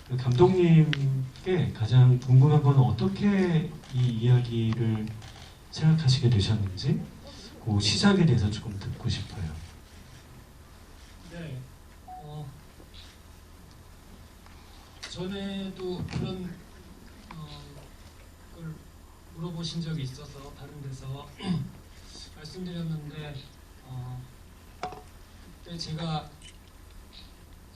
감독님께 가장 궁금한 건 어떻게 이 이야기를 생각하시게 되셨는지 그 시작에 대해서 조금 듣고 싶어요. 네, 전에도 그런 걸 물어보신 적이 있어서 다른 데서 말씀드렸는데 그때 제가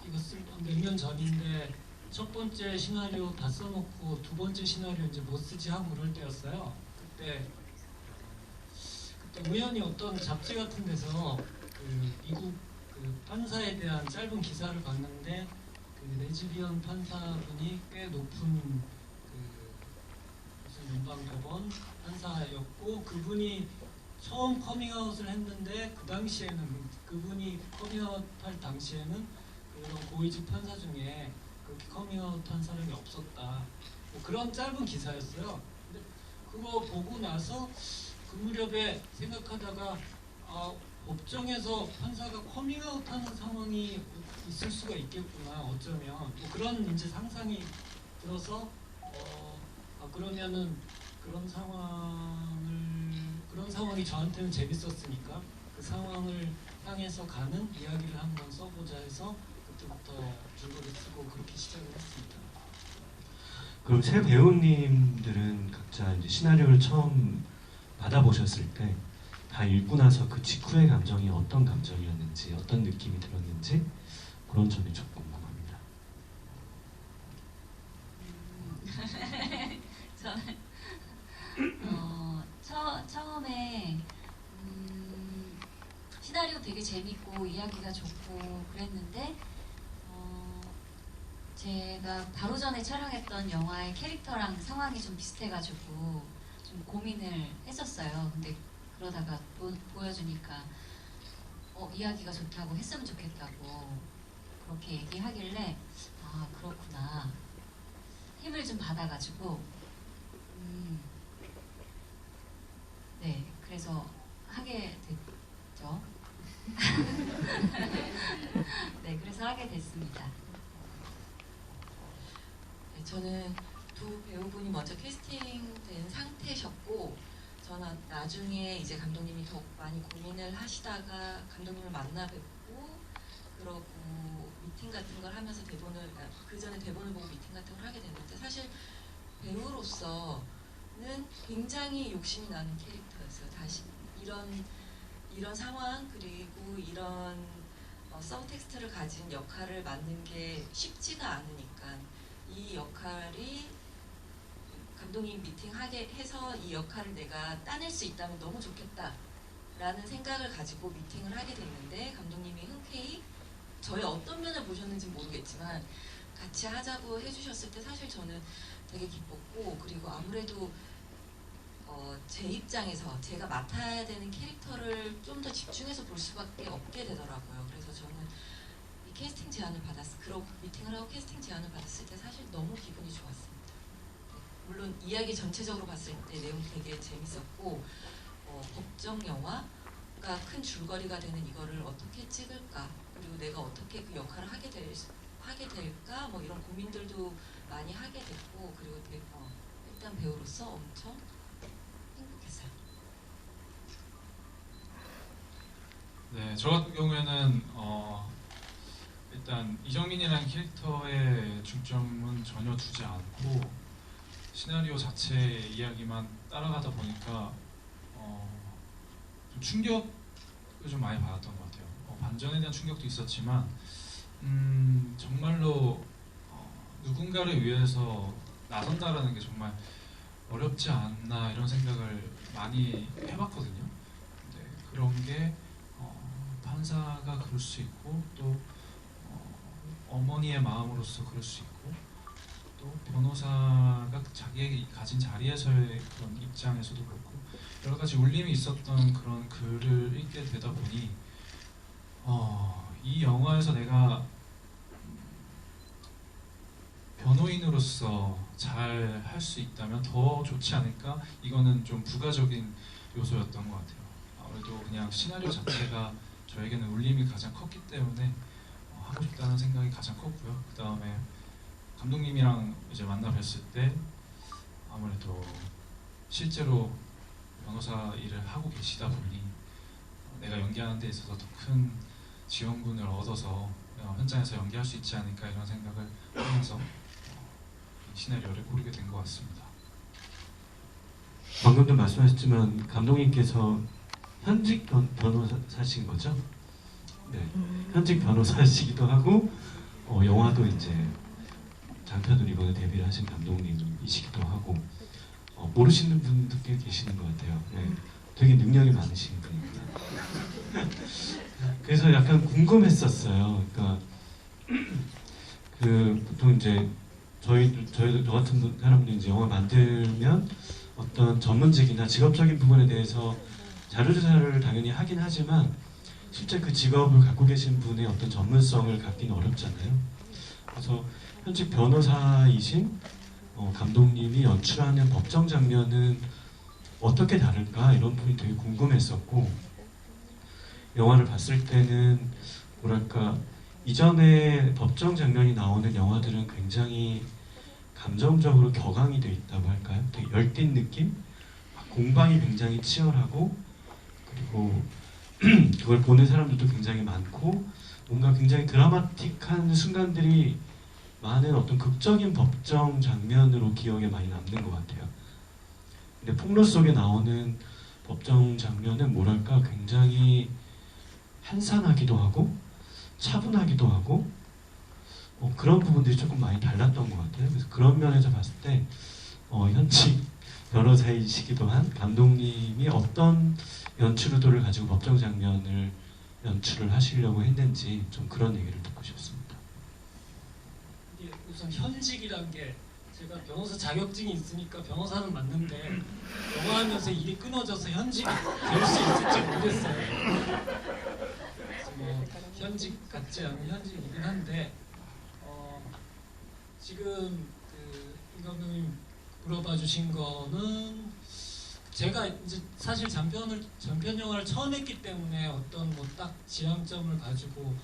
이것을 몇 년 전인데 첫 번째 시나리오 다 써놓고 두 번째 시나리오 이제 못 쓰지 하고 그럴 때였어요. 그때 우연히 어떤 잡지 같은 데서 그 미국 그 판사에 대한 짧은 기사를 봤는데 그 레즈비언 판사분이 꽤 높은 그 무슨 연방법원 판사였고 그분이 처음 커밍아웃을 했는데 그 당시에는 그분이 커밍아웃할 당시에는 그런 고위직 판사 중에 그렇게 커밍아웃한 사람이 없었다. 뭐 그런 짧은 기사였어요. 근데 그거 보고 나서 그 무렵에 생각하다가 법정에서 판사가 커밍아웃하는 상황이 있을 수가 있겠구나. 어쩌면 뭐 그런 이제 상상이 들어서 그러면은 그런 상황이 저한테는 재밌었으니까 그 상황을 향해서 가는 이야기를 한번 써보자 해서 그때부터 줄거리 쓰고 그렇게 시작을 했습니다. 그럼 새 배우님들은 각자 이제 시나리오를 처음 받아보셨을 때 다 읽고 나서 그 직후의 감정이 어떤 감정이었는지 어떤 느낌이 들었는지 그런 점이 좀 궁금합니다. 저는 처음에 시나리오 되게 재밌고 이야기가 좋고 그랬는데 제가 바로 전에 촬영했던 영화의 캐릭터랑 상황이 좀 비슷해가지고 좀 고민을 했었어요. 근데 그러다가 보여주니까 이야기가 좋다고 했으면 좋겠다고 그렇게 얘기하길래 그렇구나 힘을 좀 받아가지고 네 그래서 하게 됐죠. 네 그래서 하게 됐습니다. 네, 저는 두 배우분이 먼저 캐스팅된 상태셨고 저는 나중에 이제 감독님이 더욱 많이 고민을 하시다가 감독님을 만나 뵙고 그러고 미팅 같은 걸 하면서 그 전에 대본을 보고 미팅 같은 걸 하게 됐는데 사실 배우로서는 굉장히 욕심이 나는 캐릭터였어요. 다시 이런 상황 그리고 이런 서브텍스트를 가진 역할을 맡는 게 쉽지가 않으니까 이 역할이 감독님 미팅하게 해서 이 역할을 내가 따낼 수 있다면 너무 좋겠다 라는 생각을 가지고 미팅을 하게 됐는데 감독님이 흔쾌히 저의 어떤 면을 보셨는지 모르겠지만 같이 하자고 해주셨을 때 사실 저는 되게 기뻤고 그리고 아무래도 제 입장에서 제가 맡아야 되는 캐릭터를 좀 더 집중해서 볼 수밖에 없게 되더라고요. 그래서 저는 이 캐스팅 제안을 그런 미팅을 하고 캐스팅 제안을 받았을 때 사실 너무 기분이 좋았습니다. 물론 이야기 전체적으로 봤을 때 내용 되게 재밌었고 법정 영화가 큰 줄거리가 되는 이거를 어떻게 찍을까 그리고 내가 어떻게 그 역할을 하게 될까 뭐 이런 고민들도 많이 하게 됐고 그리고 일단 배우로서 엄청 행복했어요. 네, 저 같은 경우에는 일단 이정민이라는 캐릭터의 중점은 전혀 두지 않고 시나리오 자체의 이야기만 따라가다 보니까 좀 충격을 좀 많이 받았던 것 같아요. 반전에 대한 충격도 있었지만 정말로 누군가를 위해서 나선다라는 게 정말 어렵지 않나 이런 생각을 많이 해봤거든요. 네, 그런 게 판사가 그럴 수 있고 또 어머니의 마음으로서 그럴 수 있고 또 변호사가 자기에게 가진 자리에서의 그런 입장에서도 그렇고 여러 가지 울림이 있었던 그런 글을 읽게 되다 보니 이 영화에서 내가 변호인으로서 잘 할 수 있다면 더 좋지 않을까? 이거는 좀 부가적인 요소였던 것 같아요. 아무래도 그냥 시나리오 자체가 저에게는 울림이 가장 컸기 때문에 하고 싶다는 생각이 가장 컸고요. 그 다음에 감독님이랑 이제 만나 뵀을 때 아무래도 실제로 변호사 일을 하고 계시다 보니 내가 연기하는 데 있어서 더 큰 지원군을 얻어서 현장에서 연기할 수 있지 않을까 이런 생각을 하면서 이 시나리오를 고르게 된 것 같습니다. 방금도 말씀하셨지만 감독님께서 현직 변호사신 거죠? 네, 현직 변호사시기도 하고 영화도 이제 장편으로 이번에 데뷔를 하신 감독님이시기도 하고 모르시는 분도 꽤 계시는 것 같아요. 네, 되게 능력이 많으신 분입니다. 그래서 약간 궁금했었어요. 그러니까 그 보통 이제 저 같은 사람들이 이제 영화 만들면 어떤 전문직이나 직업적인 부분에 대해서 자료조사를 당연히 하긴 하지만 실제 그 직업을 갖고 계신 분의 어떤 전문성을 갖기는 어렵잖아요. 그래서 현직 변호사이신 감독님이 연출하는 법정 장면은 어떻게 다를까 이런 부분이 되게 궁금했었고 영화를 봤을 때는 뭐랄까 이전에 법정 장면이 나오는 영화들은 굉장히 감정적으로 격앙이 돼 있다고 할까요? 되게 열띤 느낌? 공방이 굉장히 치열하고 그리고 그걸 보는 사람들도 굉장히 많고 뭔가 굉장히 드라마틱한 순간들이 많은 어떤 극적인 법정 장면으로 기억에 많이 남는 것 같아요. 근데 폭로 속에 나오는 법정 장면은 뭐랄까 굉장히 한산하기도 하고 차분하기도 하고 그런 부분들이 조금 많이 달랐던 것 같아요. 그래서 그런 면에서 봤을 때 현직 변호사이시기도 한 감독님이 어떤 연출 의도를 가지고 법정 장면을 연출을 하시려고 했는지 좀 그런 얘기를 듣고 싶습니다. 이게 우선 현직이란 게 제가 변호사 자격증이 있으니까 변호사는 맞는데 영화하면서 일이 끊어져서 현직이 될 수 있을지 모르겠어요. 그래서 뭐 현직 같지 않은 현직이긴 한데 지금 이 감독님 물어봐 주신 거는 제가 이제 사실 전편 영화를 처음 했기 때문에 어떤 뭐 딱 지향점을 가지고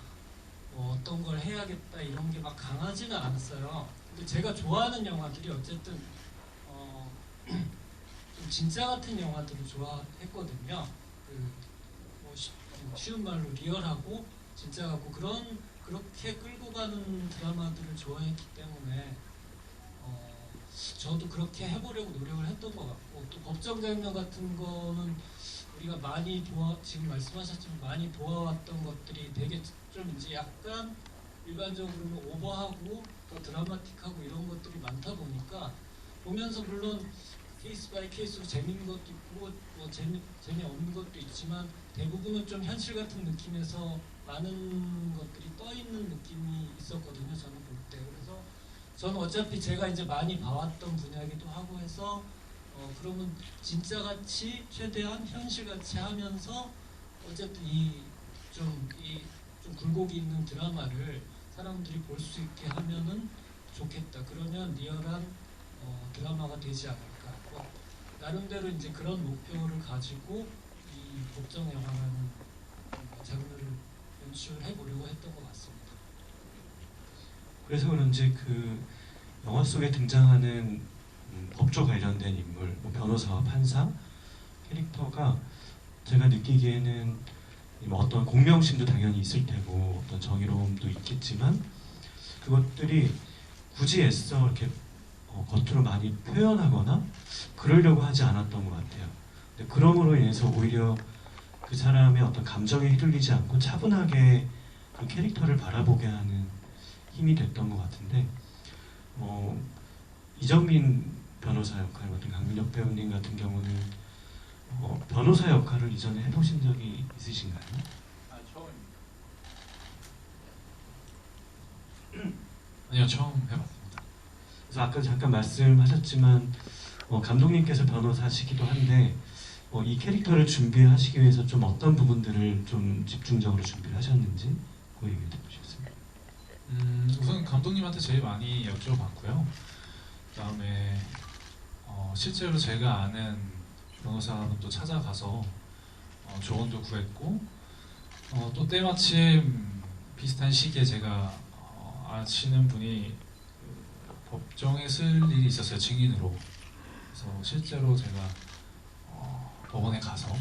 어떤 걸 해야겠다 이런 게 막 강하지는 않았어요. 근데 제가 좋아하는 영화들이 어쨌든 좀 진짜 같은 영화들을 좋아했거든요. 뭐 쉬운 말로 리얼하고 진짜 같고 그렇게 끌고 가는 드라마들을 좋아했기 때문에 저도 그렇게 해보려고 노력을 했던 것 같고 또 법정 장면 같은 거는 우리가 많이 지금 말씀하셨지만 많이 보아왔던 것들이 되게 좀 이제 약간 일반적으로는 오버하고 더 드라마틱하고 이런 것들이 많다 보니까 보면서 물론 케이스 바이 케이스로 재밌는 것도 있고 뭐 재미없는 것도 있지만 대부분은 좀 현실 같은 느낌에서 많은 것들이 떠 있는 느낌이 있었거든요. 저는 볼 때. 그래서 저는 어차피 제가 이제 많이 봐왔던 분야이기도 하고 해서 그러면 진짜 같이 최대한 현실 같이 하면서 어쨌든 좀 굴곡이 있는 드라마를 사람들이 볼 수 있게 하면은 좋겠다. 그러면 리얼한 드라마가 되지 않을까. 나름대로 이제 그런 목표를 가지고 이 법정 영화라는 장르를 연출해 보려고 했던 것 같습니다. 그래서 그런지 그 영화 속에 등장하는 법조 관련된 인물, 뭐 변호사와 판사 캐릭터가 제가 느끼기에는 뭐 어떤 공명심도 당연히 있을 테고 어떤 정의로움도 있겠지만 그것들이 굳이 애써 이렇게 겉으로 많이 표현하거나 그러려고 하지 않았던 것 같아요. 근데 그럼으로 인해서 오히려 그 사람의 어떤 감정에 휘둘리지 않고 차분하게 그 캐릭터를 바라보게 하는 힘이 됐던 것 같은데 이정민 변호사 역할 같은 강민혁 배우님 같은 경우는 변호사 역할을 이전에 해보신 적이 있으신가요? 아니요, 처음 해봤습니다. 그래서 아까 잠깐 말씀하셨지만 감독님께서 변호사시기도 한데 이 캐릭터를 준비하시기 위해서 좀 어떤 부분들을 좀 집중적으로 준비를 하셨는지 그 얘기를 듣고 싶습니다. 우선 감독님한테 제일 많이 여쭤봤고요. 그다음에 실제로 제가 아는 변호사분도 찾아가서 조언도 구했고 또 때마침 비슷한 시기에 제가 아시는 분이 법정에 쓸 일이 있었어요, 증인으로. 그래서 실제로 제가 법원에 가서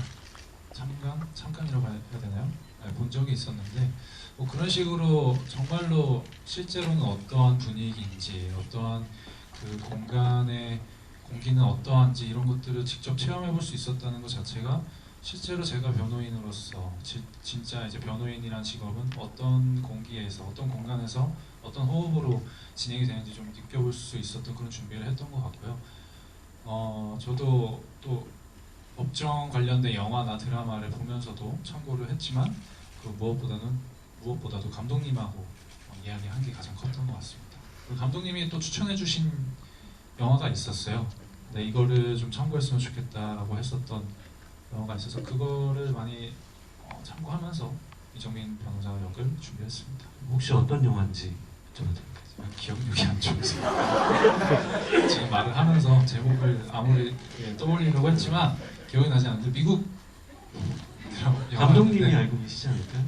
잠깐이라고 해야 되나요? 네, 본 적이 있었는데 뭐 그런 식으로 정말로 실제로는 어떠한 분위기인지, 어떠한 그 공간의 공기는 어떠한지 이런 것들을 직접 체험해 볼 수 있었다는 것 자체가 실제로 제가 변호인으로서 진짜 이제 변호인이란 직업은 어떤 공기에서, 어떤 공간에서, 어떤 호흡으로 진행이 되는지 좀 느껴볼 수 있었던 그런 준비를 했던 것 같고요. 저도 또 법정 관련된 영화나 드라마를 보면서도 참고를 했지만 그 무엇보다도 감독님하고 이야기한 게 가장 컸던 것 같습니다. 그리고 감독님이 또 추천해주신 영화가 있었어요. 네, 이거를 좀 참고했으면 좋겠다라고 했었던 영화가 있어서 그거를 많이 참고하면서 이정민 변호사 역을 준비했습니다. 혹시 어떤 영화인지 여쭤봐도 될까요? 기억력이 안 좋으세요. 지금 말을 하면서 제목을 아무리 떠올리려고 했지만 기억이 나지 않는데 미국 감독님이 영화인데 알고 계시지 않을까요?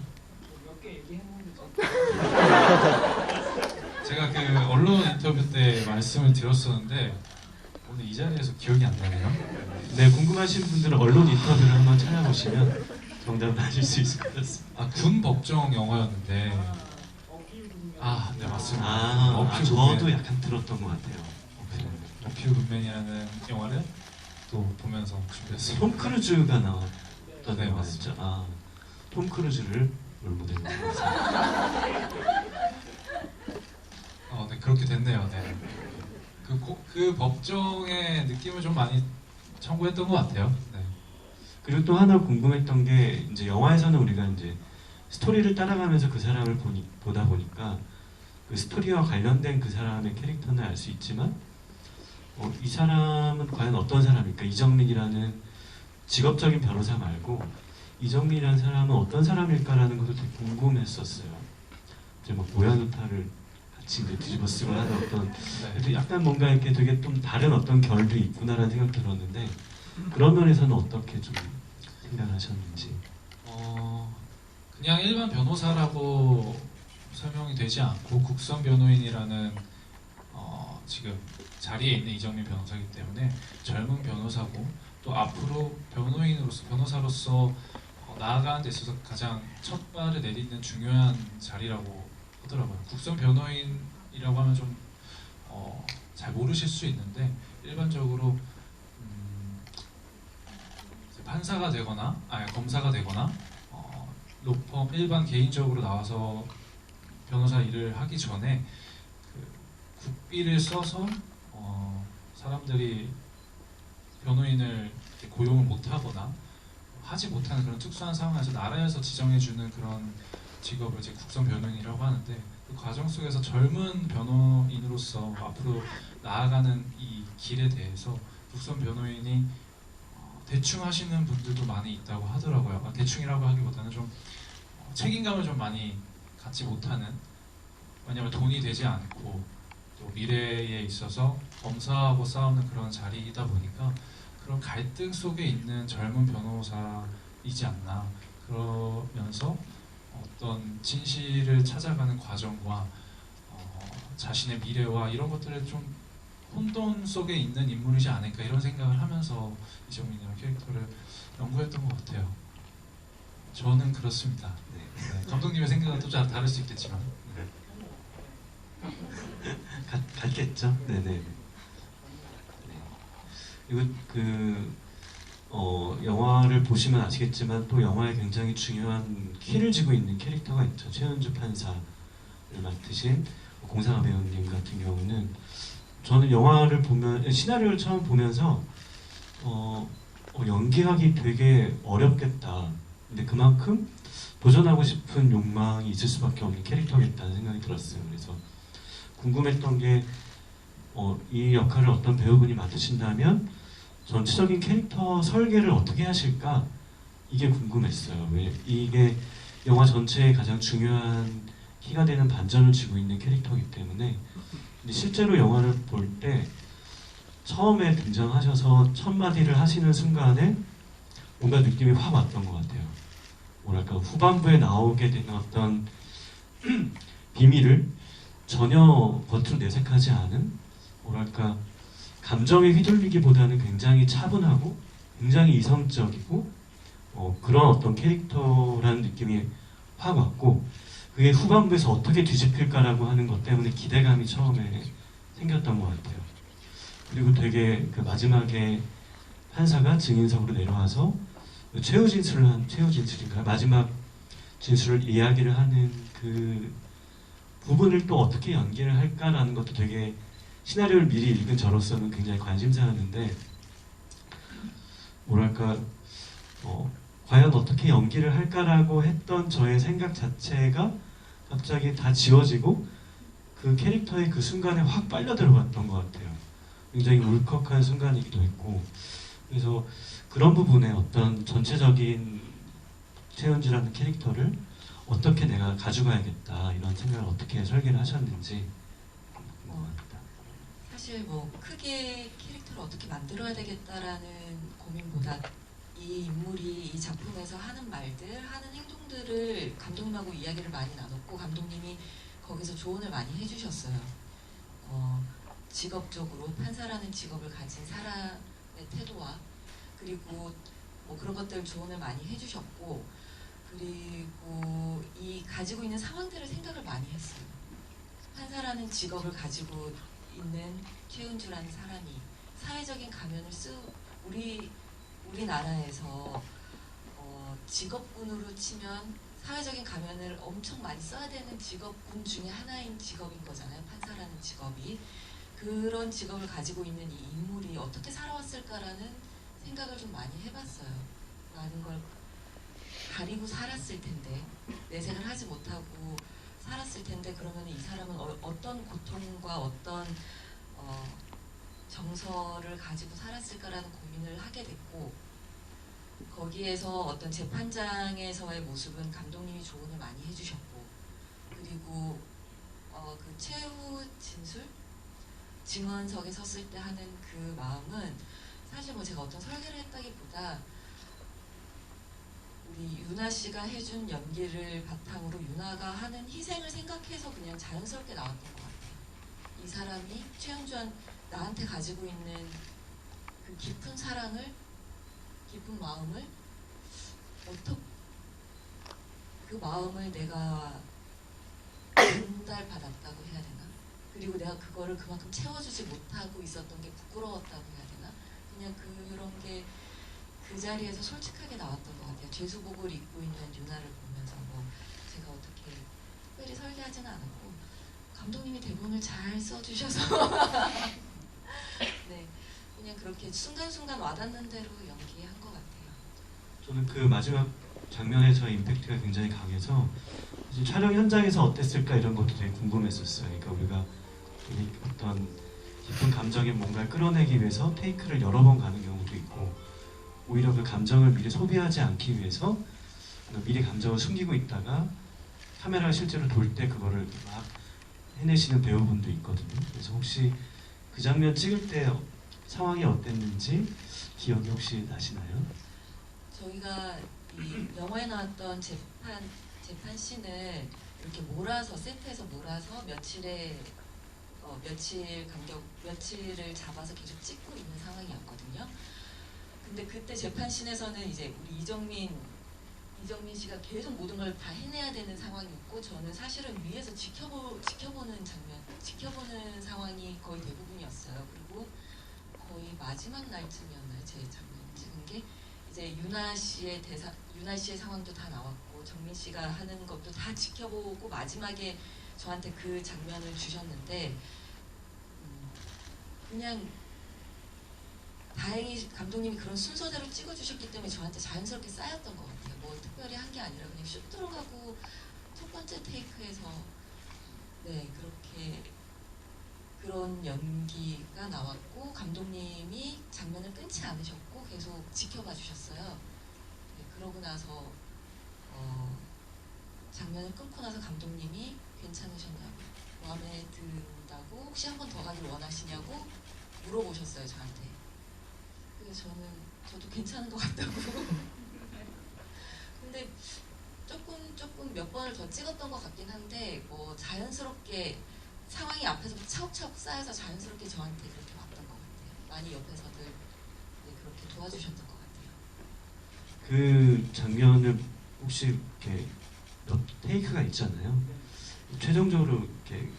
몇 개 얘기해보는데 제가 그 언론 인터뷰 때 말씀을 드렸었는데 오늘 이 자리에서 기억이 안 나네요. 네, 궁금하신 분들은 언론 인터뷰를 한번 찾아보시면 정답을 아실 수 있을 것 같습니다. 아, 군 법정 영화였는데 네 맞습니다. 저도 굿맨. 약간 들었던 것 같아요. 어퓨 굿맨이라는 영화를 또 보면서 준비했어요. 톰 크루즈가 나왔던 네, 영화였죠. 톰 크루즈를 롤모델로 했습니다. 네 그렇게 됐네요. 네. 그 법정의 느낌을 좀 많이 참고했던 것 같아요. 네. 그리고 또 하나 궁금했던 게 이제 영화에서는 우리가 이제 스토리를 따라가면서 그 사람을 보다 보니까 그 스토리와 관련된 그 사람의 캐릭터는 알 수 있지만 이 사람은 과연 어떤 사람일까? 이정민이라는 직업적인 변호사 말고 이정민이라는 사람은 어떤 사람일까라는 것도 되게 궁금했었어요. 이제 막 모야누타를 같이 이제 뒤집어쓰고 하는 어떤 그래도 약간 뭔가 이렇게 되게 좀 다른 어떤 결도 있구나라는 생각 들었는데 그런 면에서는 어떻게 좀 생각하셨는지. 그냥 일반 변호사라고 설명이 되지 않고 국선 변호인이라는 지금 자리에 있는 이정민 변호사이기 때문에 젊은 변호사고 또 앞으로 변호사로서 나아가는 데 있어서 가장 첫 발을 내딛는 중요한 자리라고 하더라고요. 국선 변호인이라고 하면 좀 잘 모르실 수 있는데 일반적으로 판사가 되거나 검사가 되거나 로펌 일반 개인적으로 나와서 변호사 일을 하기 전에 그 국비를 써서 사람들이 변호인을 고용을 못하거나 하지 못하는 그런 특수한 상황에서 나라에서 지정해주는 그런 직업을 이제 국선 변호인이라고 하는데 그 과정 속에서 젊은 변호인으로서 앞으로 나아가는 이 길에 대해서 국선 변호인이 대충 하시는 분들도 많이 있다고 하더라고요. 대충이라고 하기보다는 좀 책임감을 좀 많이 갖지 못하는, 왜냐하면 돈이 되지 않고 또 미래에 있어서 검사하고 싸우는 그런 자리이다 보니까 그런 갈등 속에 있는 젊은 변호사이지 않나. 그러면서 어떤 진실을 찾아가는 과정과 자신의 미래와 이런 것들을 좀 혼돈 속에 있는 인물이지 않을까 이런 생각을 하면서 이정민이라는 캐릭터를 연구했던 것 같아요. 저는 그렇습니다. 네. 감독님의 생각은 또 잘 다를 수 있겠지만 같겠죠? 네네. 네. 이거 영화를 보시면 아시겠지만 또 영화에 굉장히 중요한 키를 쥐고 있는 캐릭터가 있죠. 최은주 판사를 맡으신 공상아 배우님 같은 경우는 저는 영화를 보면 시나리오를 처음 보면서 연기하기 되게 어렵겠다. 근데 그만큼 도전하고 싶은 욕망이 있을 수밖에 없는 캐릭터겠다는 생각이 들었어요. 그래서 궁금했던 게 이 역할을 어떤 배우분이 맡으신다면 전체적인 캐릭터 설계를 어떻게 하실까? 이게 궁금했어요. 왜 이게 영화 전체에 가장 중요한 키가 되는 반전을 쥐고 있는 캐릭터이기 때문에 근데 실제로 영화를 볼 때 처음에 등장하셔서 첫 마디를 하시는 순간에 뭔가 느낌이 확 왔던 것 같아요. 뭐랄까 후반부에 나오게 되는 어떤 비밀을 전혀 겉으로 내색하지 않은 뭐랄까 감정에 휘둘리기보다는 굉장히 차분하고 굉장히 이성적이고 그런 어떤 캐릭터라는 느낌이 확 왔고 그게 후반부에서 어떻게 뒤집힐까라고 하는 것 때문에 기대감이 처음에 생겼던 것 같아요. 그리고 되게 그 마지막에 판사가 증인석으로 내려와서 최후 진술인가요? 마지막 진술을 이야기를 하는 그 부분을 또 어떻게 연기를 할까라는 것도 되게 시나리오를 미리 읽은 저로서는 굉장히 관심사였는데 뭐랄까 과연 어떻게 연기를 할까라고 했던 저의 생각 자체가 갑자기 다 지워지고 그 캐릭터의 그 순간에 확 빨려 들어갔던 것 같아요. 굉장히 울컥한 순간이기도 했고 그래서 그런 부분에 어떤 전체적인 최은주라는 캐릭터를 어떻게 내가 가져가야겠다 이런 생각을 어떻게 설계를 하셨는지 궁금합니다. 사실 뭐 크게 캐릭터를 어떻게 만들어야 되겠다라는 고민보다 이 인물이 이 작품에서 하는 말들, 하는 행동들을 감독님하고 이야기를 많이 나눴고 감독님이 거기서 조언을 많이 해주셨어요. 직업적으로 판사라는 직업을 가진 사람의 태도와 그리고 뭐 그런 것들 조언을 많이 해주셨고 그리고 이 가지고 있는 상황들을 생각을 많이 했어요. 판사라는 직업을 가지고 있는 최은주라는 사람이 사회적인 가면을 우리나라에서 직업군으로 치면 사회적인 가면을 엄청 많이 써야 되는 직업군 중에 하나인 직업인 거잖아요. 판사라는 직업이. 그런 직업을 가지고 있는 이 인물이 어떻게 살아왔을까라는 생각을 좀 많이 해봤어요. 많은 걸 가리고 살았을 텐데 내색을 하지 못하고 살았을 텐데 그러면 이 사람은 어떤 고통과 어떤 정서를 가지고 살았을까라는 고민을 하게 됐고 거기에서 어떤 재판장에서의 모습은 감독님이 조언을 많이 해주셨고 그리고 그 최후 진술? 증언석에 섰을 때 하는 그 마음은 사실 뭐 제가 어떤 설계를 했다기보다 우리 유나 씨가 해준 연기를 바탕으로 유나가 하는 희생을 생각해서 그냥 자연스럽게 나왔던 것 같아요. 이 사람이 최은주한 나한테 가지고 있는 그 깊은 사랑을 깊은 마음을 그 마음을 내가 전달받았다고 해야 되나? 그리고 내가 그거를 그만큼 채워주지 못하고 있었던 게 부끄러웠다고 해야 되나? 그냥 그런 게 그 자리에서 솔직하게 나왔던 것 같아요. 죄수복을 입고 있는 유나를 보면서 뭐 제가 어떻게 특별히 설계하지는 않았고 감독님이 대본을 잘 써주셔서 네 그냥 그렇게 순간순간 와닿는 대로 연기한 것 같아요. 저는 그 마지막 장면에서 임팩트가 굉장히 강해서 사실 촬영 현장에서 어땠을까 이런 것도 되게 궁금했었어요. 그러니까 우리가 어떤 깊은 감정의 뭔가를 끌어내기 위해서 테이크를 여러 번 가는 경우도 있고 오히려 그 감정을 미리 소비하지 않기 위해서 미리 감정을 숨기고 있다가 카메라가 실제로 돌 때 그거를 막 해내시는 배우분도 있거든요. 그래서 혹시 그 장면 찍을 때 상황이 어땠는지 기억이 혹시 나시나요? 저희가 이 영화에 나왔던 재판 씬을 이렇게 몰아서 세트에서 몰아서 며칠을 잡아서 계속 찍고 있는 상황이었거든요. 근데 그때 재판 씬에서는 이제 우리 이정민 씨가 계속 모든 걸 다 해내야 되는 상황이었고 저는 사실은 위에서 지켜보는 상황이 거의 대부분이었어요. 그리고 거의 마지막 날쯤이었나요? 제 장면 찍은 게 이제 유나 씨의 상황도 다 나왔고 정민 씨가 하는 것도 다 지켜보고 마지막에 저한테 그 장면을 주셨는데 그냥 다행히 감독님이 그런 순서대로 찍어주셨기 때문에 저한테 자연스럽게 쌓였던 것 같아요. 뭐 특별히 한 게 아니라 그냥 슉 들어가고 첫 번째 테이크에서 네 그렇게 그런 연기가 나왔고 감독님이 장면을 끊지 않으셨고 계속 지켜봐 주셨어요. 네, 그러고 나서 장면을 끊고 나서 감독님이 괜찮으셨냐고 마음에 든다고 혹시 한 번 더 가길 원하시냐고 물어보셨어요 저한테. 그래서 저도 괜찮은 것 같다고. 근데 조금 몇 번을 더 찍었던 것 같긴 한데 뭐 자연스럽게 상황이 앞에서부터 차곡차곡 쌓여서 자연스럽게 저한테 그렇게 왔던 것 같아요. 많이 옆에서들 그렇게 도와주셨던 것 같아요. 그 장면을 혹시 이렇게 몇 테이크가 있잖아요. 최종적으로 이렇게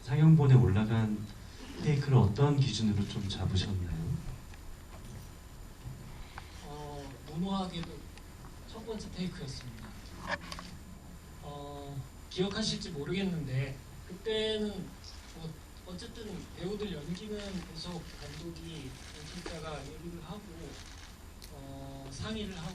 상영본에 올라간 테이크를 어떤 기준으로 좀 잡으셨나요? 무모하게도 첫 번째 테이크였습니다. 기억하실지 모르겠는데 그때는 어쨌든 배우들 연기는 계속 감독이 연출자가 얘기를 하고 상의를 하고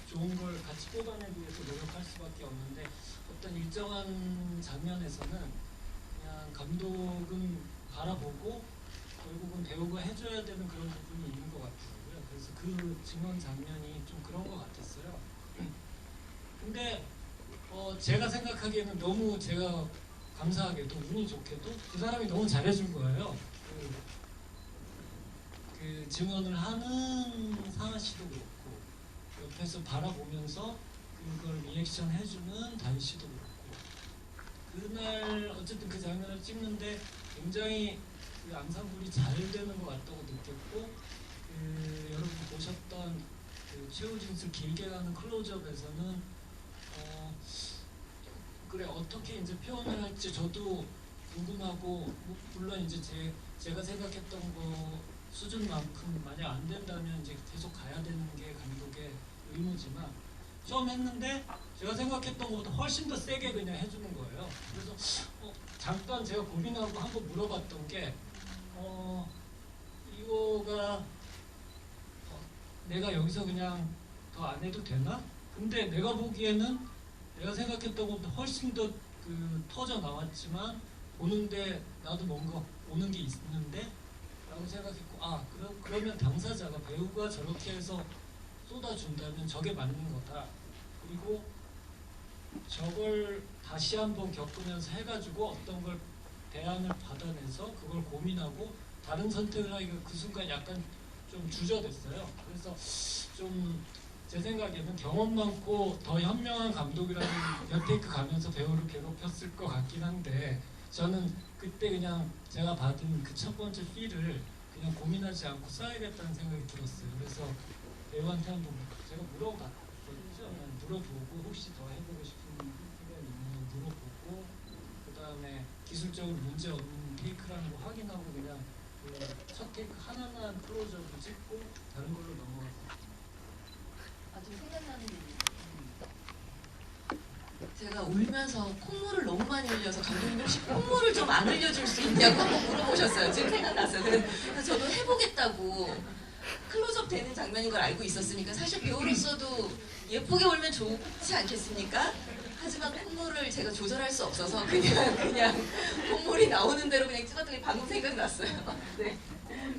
좋은 걸 같이 뽑아내기 위해서 노력할 수밖에 없는데 어떤 일정한 장면에서는 그냥 감독은 바라보고 결국은 배우가 해줘야 되는 그런 부분이 있는 것 같더라고요. 그래서 그 증언 장면이 좀 그런 것 같았어요. 근데 제가 생각하기에는 너무 제가 감사하게도 운이 좋게도 그 사람이 너무 잘해준 거예요. 그 증언을 하는 상아 씨도 그렇고 옆에서 바라보면서 그걸 리액션 해주는 다희 씨도 그렇고 그날 어쨌든 그 장면을 찍는데 굉장히 그 앙상블이 잘 되는 것 같다고 느꼈고 여러분 보셨던 그 최우진수 길게 가는 클로즈업에서는 그래 어떻게 이제 표현을 할지 저도 궁금하고 물론 이제 제가 생각했던 거 수준만큼 만약 안 된다면 이제 계속 가야 되는 게 감독의 의무지만 처음 했는데 제가 생각했던 것보다 훨씬 더 세게 그냥 해주는 거예요. 그래서 잠깐 제가 고민하고 한번 물어봤던 게 이거가 내가 여기서 그냥 더 안 해도 되나? 근데 내가 보기에는 내가 생각했던 것보다 훨씬 더 터져 나왔지만 보는데 나도 뭔가 오는 게 있는데 라고 생각했고 그러면 당사자가 배우가 저렇게 해서 쏟아준다면 저게 맞는 거다. 그리고 저걸 다시 한번 겪으면서 해가지고 어떤 걸 대안을 받아내서 그걸 고민하고 다른 선택을 하기가 그 순간 약간 좀 주저됐어요. 그래서 좀 제 생각에는 경험 많고 더 현명한 감독이라면 몇 테이크 가면서 배우를 괴롭혔을 것 같긴 한데 저는 그때 그냥 제가 받은 그 첫 번째 필을 그냥 고민하지 않고 써야겠다는 생각이 들었어요. 그래서 배우한테 한번 제가 물어봤거든요. 물어보고 혹시 더 해보고 싶은 필요가 있는 물어보고 그 다음에 기술적으로 문제 없는 테이크라는 거 확인하고 그냥 그 첫 테이크 하나만 클로즈업을 찍고 다른 걸로 넘어갔어요. 지금 생각나는 게 제가 울면서 콧물을 너무 많이 흘려서 감독님 혹시 콧물을 좀 안 흘려줄 수 있냐고 한번 물어보셨어요. 지금 생각났어요. 그래서 저도 해보겠다고 클로즈업 되는 장면인 걸 알고 있었으니까 사실 배우로서도 예쁘게 울면 좋지 않겠습니까? 하지만 콧물을 제가 조절할 수 없어서 그냥 콧물이 나오는 대로 그냥 찍었던 게 방금 생각났어요. 네.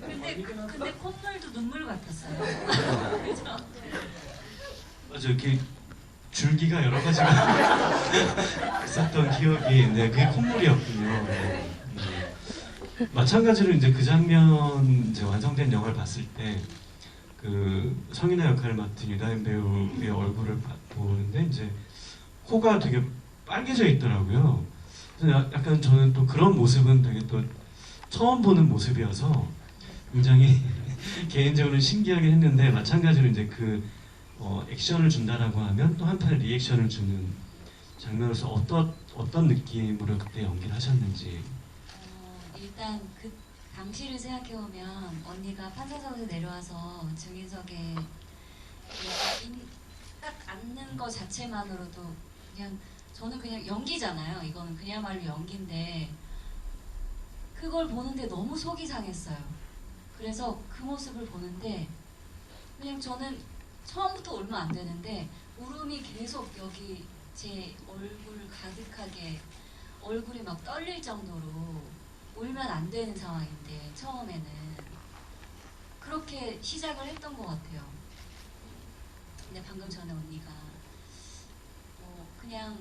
근데 콧물도 눈물 같았어요. 그죠? 맞아, 이렇게 줄기가 여러 가지가 있었던 기억이 있는데 그게 콧물이었군요. 네. 마찬가지로 이제 그 장면 이제 완성된 영화를 봤을 때 그 성인아 역할을 맡은 유다인 배우의 얼굴을 보는데 이제 코가 되게 빨개져 있더라고요. 그래서 약간 저는 또 그런 모습은 되게 또 처음 보는 모습이어서 굉장히 개인적으로 신기하긴 했는데 마찬가지로 이제 그 액션을 준다라고 하면 또 한편 리액션을 주는 장면으로서 어떤 느낌으로 그때 연기를 하셨는지. 일단 그 당시를 생각해보면 언니가 판사석에서 내려와서 증인석에 딱 앉는 거 자체만으로도 그냥 저는 그냥 연기잖아요. 이거는 그야말로 연기인데 그걸 보는데 너무 속이 상했어요. 그래서 그 모습을 보는데 그냥 저는 처음부터 울면 안 되는데 울음이 계속 여기 제 얼굴 가득하게 얼굴이 막 떨릴 정도로 울면 안 되는 상황인데 처음에는 그렇게 시작을 했던 것 같아요. 근데 방금 전에 언니가 그냥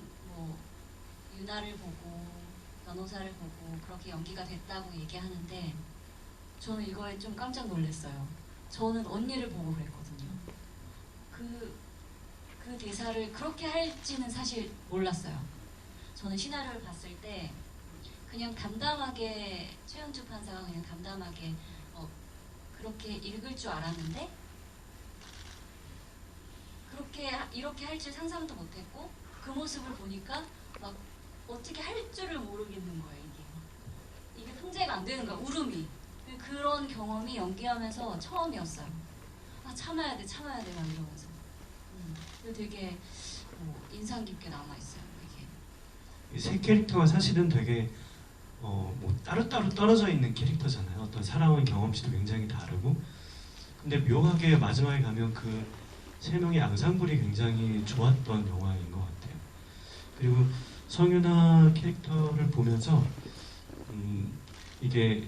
유나를 보고 변호사를 보고 그렇게 연기가 됐다고 얘기하는데 저는 이거에 좀 깜짝 놀랐어요. 저는 언니를 보고 그랬거든요. 그 대사를 그렇게 할지는 사실 몰랐어요. 저는 시나리오를 봤을 때 그냥 담담하게 최은주 판사가 그냥 담담하게 그렇게 읽을 줄 알았는데 이렇게 할 줄 상상도 못했고 그 모습을 보니까 막 어떻게 할 줄을 모르겠는 거예요. 이게 통제가 안 되는 거야. 울음이. 그런 경험이 연기하면서 처음이었어요. 아 참아야 돼 막 이러면서. 되게 인상 깊게 남아 있어요. 이게. 이 세 캐릭터가 사실은 되게 뭐 따로따로 떨어져 있는 캐릭터잖아요. 어떤 살아온 경험치도 굉장히 다르고, 근데 묘하게 마지막에 가면 그 세 명의 앙상블이 굉장히 좋았던 영화인 것 같아요. 그리고 성윤아 캐릭터를 보면서 이게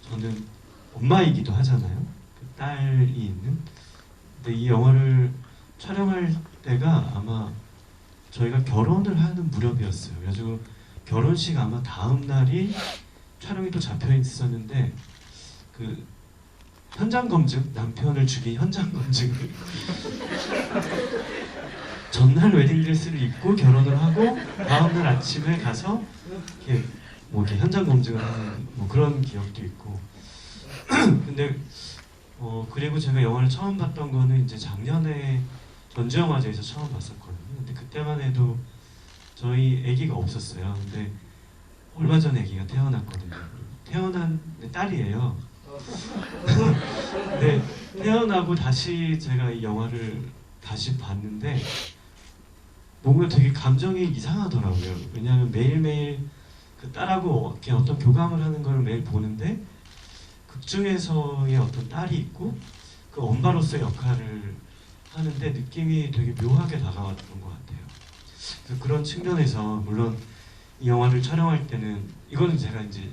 저는 엄마이기도 하잖아요. 그 딸이 있는. 근데 이 영화를 촬영할 때가 아마 저희가 결혼을 하는 무렵이었어요. 그래가지고 결혼식 아마 다음 날이 촬영이 또 잡혀 있었는데 그 현장 검증, 남편을 죽인 현장 검증을 전날 웨딩드레스를 입고 결혼을 하고 다음 날 아침에 가서 이렇게 뭐 이렇게 현장 검증을 하는 뭐 그런 기억도 있고. 근데 그리고 제가 영화를 처음 봤던 거는 이제 작년에 전주영화제에서 처음 봤었거든요. 근데 그때만 해도 저희 아기가 없었어요. 근데 얼마 전에 아기가 태어났거든요. 태어난 딸이에요. 근데 태어나고 다시 제가 이 영화를 다시 봤는데 뭔가 되게 감정이 이상하더라고요. 왜냐하면 매일매일 그 딸하고 이렇게 어떤 교감을 하는 걸 매일 보는데 극 중에서의 어떤 딸이 있고 그 엄마로서의 역할을 하는데 느낌이 되게 묘하게 다가왔던 것 같아요. 그래서 그런 측면에서 물론 이 영화를 촬영할 때는 이거는 제가 이제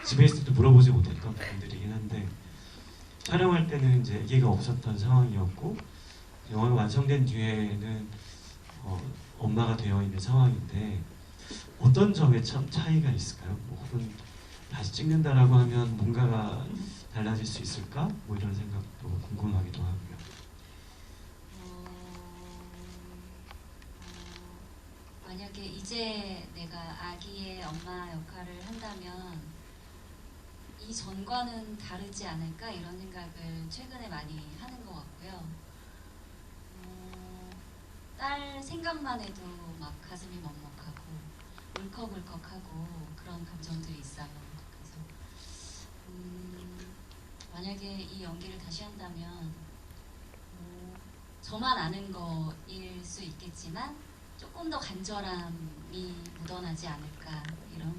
집에 있을 때 물어보지 못했던 부분들이긴 한데 촬영할 때는 이제 아기가 없었던 상황이었고 영화가 완성된 뒤에는 엄마가 되어 있는 상황인데 어떤 점에 참 차이가 있을까요? 뭐 혹은 다시 찍는다라고 하면 뭔가가 달라질 수 있을까? 뭐 이런 생각도 궁금하기도 하고요. 만약에 이제 내가 아기의 엄마 역할을 한다면 이 전과는 다르지 않을까 이런 생각을 최근에 많이 하는 것 같고요. 딸 생각만 해도 막 가슴이 먹먹하고 울컥울컥하고 그런 감정들이 있어요. 그래서 만약에 이 연기를 다시 한다면 저만 아는 거일 수 있겠지만 조금 더 간절함이 묻어나지 않을까 이런